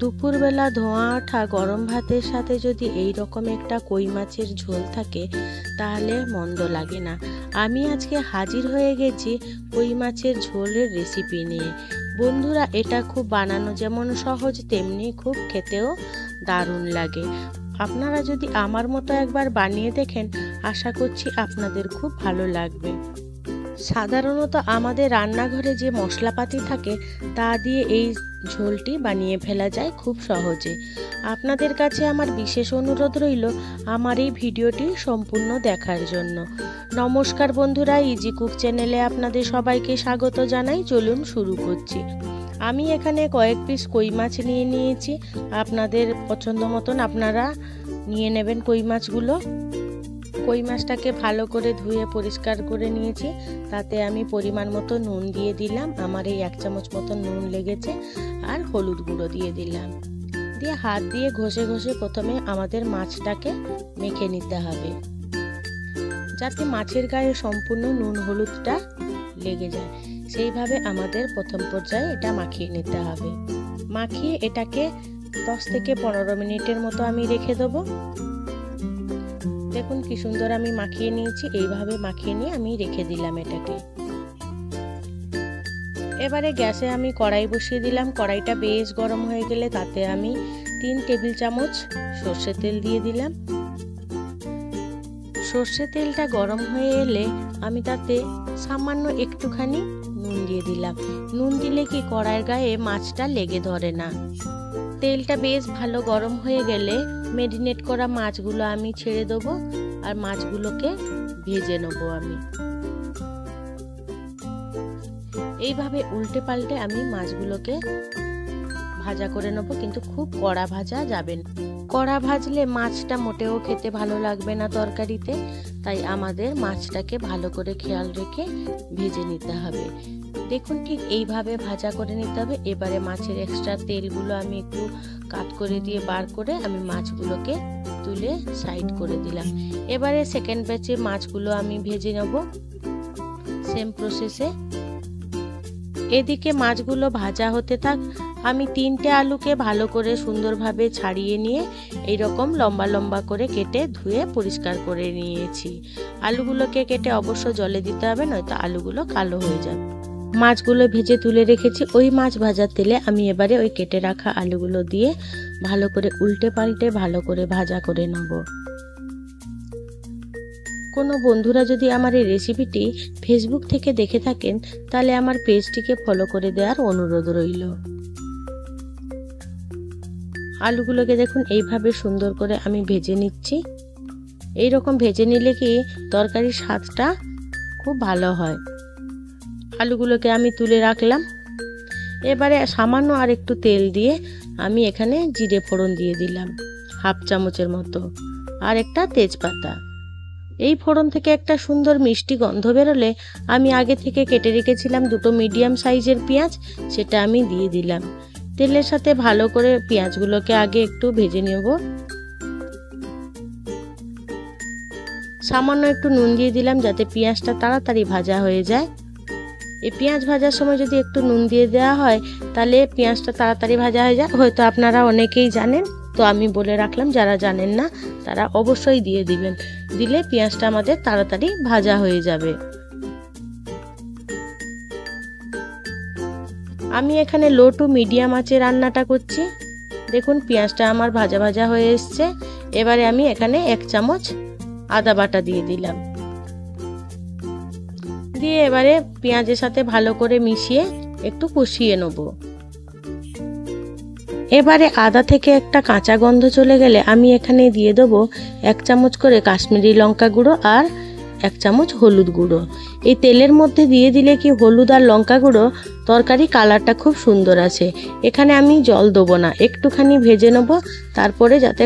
দুপুরবেলা ধোঁয়া ওঠা গরম ভাতের সাথে যদি এই রকম একটা কই মাছের ঝোল থাকে তাহলে মন্দ লাগে না। আমি আজকে হাজির হয়ে গেছি কই মাছের ঝোলের রেসিপি নিয়ে। বন্ধুরা, এটা খুব বানানো যেমন সহজ তেমনি খুব খেতেও দারুণ লাগে। আপনারা যদি আমার মতো একবার বানিয়ে দেখেন, আশা করছি আপনাদের খুব ভালো লাগবে। সাধারণত আমাদের রান্নাঘরে যে মশলাপাতি থাকে তা দিয়ে এই ঝোলটি বানিয়ে ফেলা যায় খুব সহজে। আপনাদের কাছে আমার বিশেষ অনুরোধ রইল আমার এই ভিডিওটি সম্পূর্ণ দেখার জন্য। নমস্কার বন্ধুরা, ইজি কুক চ্যানেলে আপনাদের সবাইকে স্বাগত জানাই। চলুন শুরু করছি। আমি এখানে কয়েক পিস কই মাছ নিয়ে নিয়েছি। আপনাদের পছন্দ মতন আপনারা নিয়ে নেবেন কই মাছগুলো। কই মাছটাকে ভালো করে ধুয়ে পরিষ্কার করে নিয়েছি। তাতে আমি পরিমাণ মতো নুন দিয়ে দিলাম। আমার এই 1 চামচ মতো নুন লেগেছে। আর হলুদ গুঁড়ো দিয়ে দিলাম। দিয়ে হাত দিয়ে ঘষে ঘষে প্রথমে আমাদের মাছটাকে মেখে নিতে হবে, যাতে মাছের গায়ে সম্পূর্ণ নুন হলুদটা লেগে যায়। সেইভাবে আমাদের প্রথম পর্যায়ে এটা মাখিয়ে নিতে হবে। মাখিয়ে এটাকে 10 থেকে 15 মিনিটের মতো আমি রেখে দেবো। দেখুন কি সুন্দর আমি মাখিয়ে নিয়েছি। এইভাবে মাখিয়ে নিয়ে আমি রেখে দিলাম এটাকে। এবারে গ্যাসে আমি কড়াই বসিয়ে দিলাম। কড়াইটা বেশ গরম হয়ে গেলে তাতে আমি 3 টেবিল চামচ সর্ষের তেল দিয়ে দিলাম। সর্ষের তেলটা গরম হয়ে এলে আমি তাতে সামান্য একটুখানি নুন দিয়ে দিলাম। নুন দিলে কি কড়াইয়ের গায়ে মাছটা লেগে ধরে না। তেলটা বেশ ভালো গরম হয়ে গেলে মেরিনেট করা মাছগুলো আমি ছেড়ে দেবো আর মাছগুলোকে ভেজে নেবো আমি। এইভাবে উল্টে পাল্টে আমি মাছগুলোকে ভাজা করে নেবো, কিন্তু খুব কড়া ভাজা যাবে না। কড়া ভাজলে মাছটা মোটেও খেতে ভালো লাগবে না তরকারিতে। তাই আমাদের মাছটাকে ভালো করে খেয়াল রেখে ভেজে নিতে হবে। দেখুন ঠিক এইভাবে ভাজা করে নিতে হবে। এবারে মাছের এক্সট্রা তেলগুলো আমি একটু কাট করে দিয়ে বার করে আমি মাছগুলোকে তুলে সাইড করে দিলাম। এবারে সেকেন্ড ব্যাচে মাছগুলো আমি ভেজে নেব সেম প্রসেসে। এদিকে মাছগুলো ভাজা হতে থাক। আমি 3টে আলুকে ভালো করে সুন্দরভাবে ছাড়িয়ে নিয়ে এইরকম লম্বা লম্বা করে কেটে ধুয়ে পরিষ্কার করে নিয়েছি। আলুগুলোকে কেটে অবশ্য জলে দিতে হবে, নয়তো আলুগুলো কালো হয়ে যাবে। মাছগুলো ভেজে তুলে রেখেছি। ওই মাছ ভাজার তেলে আমি এবারে ওই কেটে রাখা আলুগুলো দিয়ে ভালো করে উল্টে পাল্টে ভালো করে ভাজা করে নেব। কোনো বন্ধুরা যদি আমার এই রেসিপিটি ফেসবুক থেকে দেখে থাকেন তাহলে আমার পেজটিকে ফলো করে দেওয়ার অনুরোধ রইল। আলুগুলোকে দেখুন এইভাবে সুন্দর করে আমি ভেজে নিচ্ছি। এই রকম ভেজে নিলে কি তরকারির স্বাদটা খুব ভালো হয়। আলুগুলোকে আমি তুলে রাখলাম। এবারে সামান্য আর একটু তেল দিয়ে আমি এখানে জিরে ফোড়ন দিয়ে দিলাম 1/2 চামচের মতো, আর একটা তেজপাতা। এই ফোড়ন থেকে একটা সুন্দর মিষ্টি গন্ধ বেরোলে আমি আগে থেকে কেটে রেখেছিলাম 2টো মিডিয়াম সাইজের পেঁয়াজ, সেটা আমি দিয়ে দিলাম। তেলের সাথে ভালো করে পেঁয়াজগুলোকে আগে একটু ভেজে নেব। সামান্য একটু নুন দিয়ে দিলাম যাতে পেঁয়াজটা তাড়াতাড়ি ভাজা হয়ে যায়। এই পেঁয়াজ ভাজার সময় যদি একটু নুন দিয়ে দেওয়া হয় তাহলে পেঁয়াজটা তাড়াতাড়ি ভাজা হয়ে যায়। হয়তো আপনারা অনেকেই জানেন, তো আমি বলে রাখলাম যারা জানেন না তারা অবশ্যই দিয়ে দিবেন। দিলে পেঁয়াজটা আমাদের তাড়াতাড়ি ভাজা হয়ে যাবে। আমি এখানে লো টু মিডিয়াম আঁচে রান্নাটা করছি। দেখুন পেঁয়াজটা আমার ভাজা ভাজা হয়ে এসছে। এবারে আমি এখানে 1 চামচ আদা বাটা দিয়ে দিলাম। দিয়ে এবারে পেঁয়াজের সাথে ভালো করে মিশিয়ে একটু কষিয়ে নেব। এবারে আদা থেকে একটা কাঁচা গন্ধ চলে গেলে আমি এখানে দিয়ে দেবো 1 চামচ করে কাশ্মীরি লঙ্কা গুঁড়ো আর 1 চামচ হলুদ গুঁড়ো। এই তেলের মধ্যে দিয়ে দিলে কি হলুদ আর লঙ্কা গুঁড়ো তরকারি কালারটা খুব সুন্দর আসে। এখানে আমি জল দেবো না, একটুখানি ভেজে নেব, তারপরে যাতে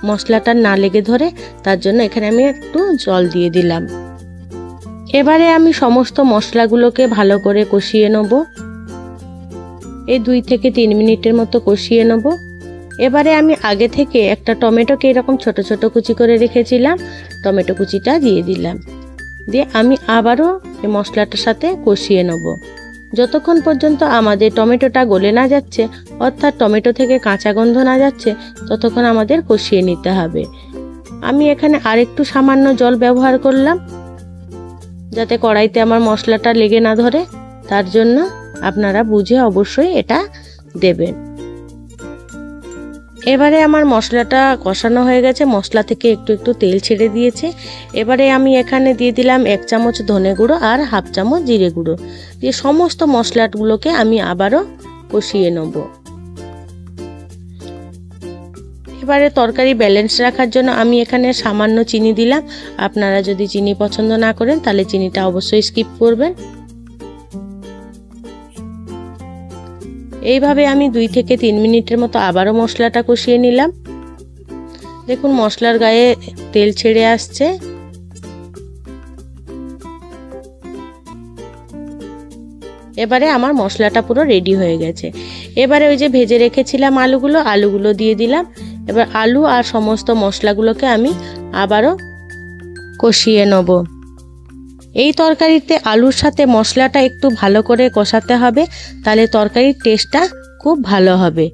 মশলাটা না লেগে ধরে তার জন্য এখানে আমি একটু জল দিয়ে দিলাম। এবারে আমি সমস্ত মশলাগুলোকে ভালো করে কষিয়ে নেব। এই 2 থেকে 3 মিনিটের মতো কষিয়ে নেব। এবারে আমি আগে থেকে একটা টমেটোকে এরকম ছোট ছোট কুচি করে রেখেছিলাম, টমেটো কুচিটা দিয়ে দিলাম। দিয়ে আমি আবারও এই মশলাটার সাথে কষিয়ে নেব। যতক্ষণ পর্যন্ত আমাদের টমেটোটা গলে না যাচ্ছে, অর্থাৎ টমেটো থেকে কাঁচা গন্ধ না যাচ্ছে, ততক্ষণ আমাদের কষিয়ে নিতে হবে। আমি এখানে আরেকটু সামান্য জল ব্যবহার করলাম, যাতে কড়াইতে আমার মশলাটা লেগে না ধরে। তার জন্য আপনারা বুঝে অবশ্যই এটা দেবেন। এবারে আমার মশলাটা কষানো হয়ে গেছে, মশলা থেকে একটু একটু তেল ছেড়ে দিয়েছে। এবারে আমি এখানে দিয়ে দিলাম 1 চামচ ধনে গুঁড়ো আর 1/2 চামচ জিরে গুঁড়ো দিয়ে সমস্ত মশলাগুলোকে আমি আবারও কষিয়ে নেব। এবারে তরকারি ব্যালেন্স রাখার জন্য আমি এখানে সামান্য চিনি দিলাম। আপনারা যদি চিনি পছন্দ না করেন তাহলে চিনিটা অবশ্যই স্কিপ করবেন। এইভাবে আমি 2 থেকে 3 মিনিটের মতো আবারও মশলাটা কষিয়ে নিলাম। দেখুন মশলার গায়ে তেল ছেড়ে আসছে। এবারে আমার মশলাটা পুরো রেডি হয়ে গেছে। এবারে ওই যে ভেজে রেখেছিলাম আলুগুলো দিয়ে দিলাম। এবার আলু আর সমস্ত মশলাগুলোকে আমি আবারও কষিয়ে নেব। এই তরকারিতে আলুর সাথে মশলাটা একটু ভালো করে কষাতে হবে, তাহলে তরকারির টেস্টটা খুব ভালো হবে।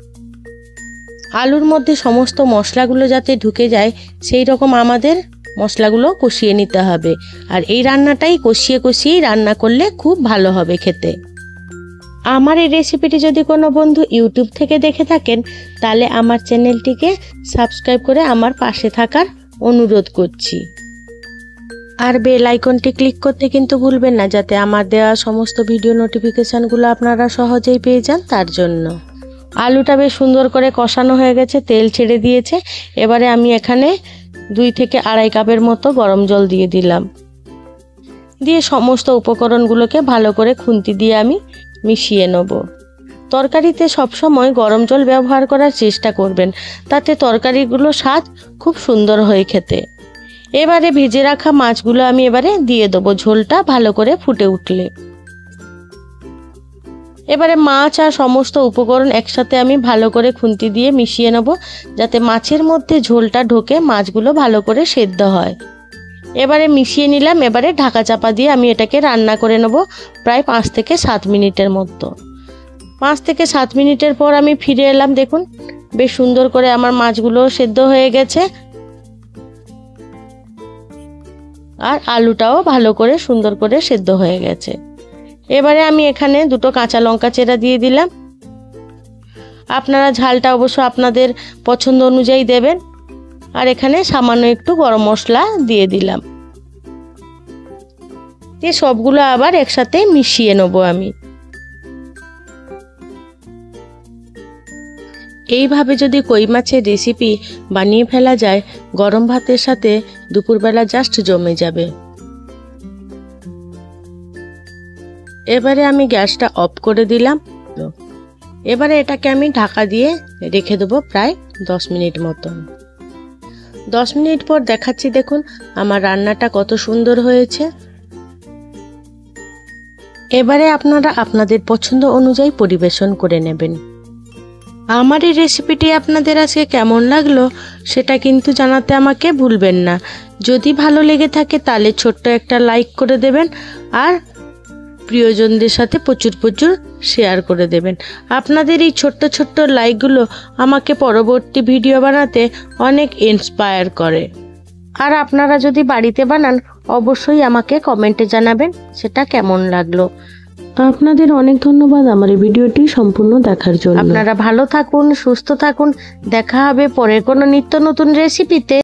আলুর মধ্যে সমস্ত মশলাগুলো যাতে ঢুকে যায় সেই রকম আমাদের মশলাগুলো কষিয়ে নিতে হবে। আর এই রান্নাটাই কষিয়েই রান্না করলে খুব ভালো হবে খেতে। আমার এই রেসিপিটি যদি কোনো বন্ধু ইউটিউব থেকে দেখে থাকেন তাহলে আমার চ্যানেলটিকে সাবস্ক্রাইব করে আমার পাশে থাকার অনুরোধ করছি। আর বেল আইকনটি ক্লিক করতে কিন্তু ভুলবেন না, যাতে আমার দেওয়া সমস্ত ভিডিও নোটিফিকেশানগুলো আপনারা সহজেই পেয়ে যান। তার জন্য আলুটা বেশ সুন্দর করে কষানো হয়ে গেছে, তেল ছেড়ে দিয়েছে। এবারে আমি এখানে 2 থেকে 2.5 কাপের মতো গরম জল দিয়ে দিলাম। দিয়ে সমস্ত উপকরণগুলোকে ভালো করে খুন্তি দিয়ে আমি মিশিয়ে নেব। তরকারিতে সবসময় গরম জল ব্যবহার করার চেষ্টা করবেন, তাতে তরকারিগুলো স্বাদ খুব সুন্দর হয় খেতে। এবারে ভেজে রাখা মাছগুলো আমি এবারে দিয়ে দেবো ঝোলটা ভালো করে ফুটে উঠলে। এবারে মাছ আর সমস্ত উপকরণ একসাথে আমি ভালো করে খুন্তি দিয়ে মিশিয়ে নেব, যাতে মাছের মধ্যে ঝোলটা ঢোকে, মাছগুলো ভালো করে সেদ্ধ হয়। এবারে মিশিয়ে নিলাম। এবারে ঢাকা চাপা দিয়ে আমি এটাকে রান্না করে নেব প্রায় 5 থেকে 7 মিনিটের মতো। 5 থেকে 7 মিনিটের পর আমি ফিরে এলাম। দেখুন বেশ সুন্দর করে আমার মাছগুলো সেদ্ধ হয়ে গেছে, আর আলুটাও ভালো করে সুন্দর করে সেদ্ধ হয়ে গেছে। এবারে আমি এখানে 2 কাঁচা লঙ্কা চেরা দিয়ে দিলাম। আপনারা ঝালটা অবশ্য আপনাদের পছন্দ অনুযায়ী দেবেন। আর এখানে সামান্য একটু গরম মশলা দিয়ে দিলাম। দিয়ে সবগুলো আবার একসাথে মিশিয়ে নেব আমি। এইভাবে যদি কই মাছের রেসিপি বানিয়ে ফেলা যায়, গরম ভাতের সাথে দুপুরবেলা জাস্ট জমে যাবে। এবারে আমি গ্যাসটা অফ করে দিলাম। এবারে এটাকে আমি ঢাকা দিয়ে রেখে দেবো প্রায় 10 মিনিট মতো। 10 মিনিট পর দেখাচ্ছি, দেখুন আমার রান্নাটা কত সুন্দর হয়েছে। এবারে আপনারা আপনাদের পছন্দ অনুযায়ী পরিবেশন করে নেবেন। আমার এই রেসিপিটি আপনাদের আজকে কেমন লাগলো সেটা কিন্তু জানাতে আমাকে ভুলবেন না। যদি ভালো লেগে থাকে তাহলে ছোট্ট একটা লাইক করে দেবেন, আর প্রিয়জনদের সাথে প্রচুর শেয়ার করে দেবেন। আপনাদের এই ছোট্ট ছোট্ট লাইকগুলো আমাকে পরবর্তী ভিডিও বানাতে অনেক ইন্সপায়ার করে। আর আপনারা যদি বাড়িতে বানান অবশ্যই আমাকে কমেন্টে জানাবেন সেটা কেমন লাগলো। আপনাদের অনেক ধন্যবাদ আমার এই ভিডিওটি সম্পূর্ণ দেখার জন্য। আপনারা ভালো থাকুন, সুস্থ থাকুন। দেখা হবে পরের কোনো নিত্য নতুন রেসিপিতে।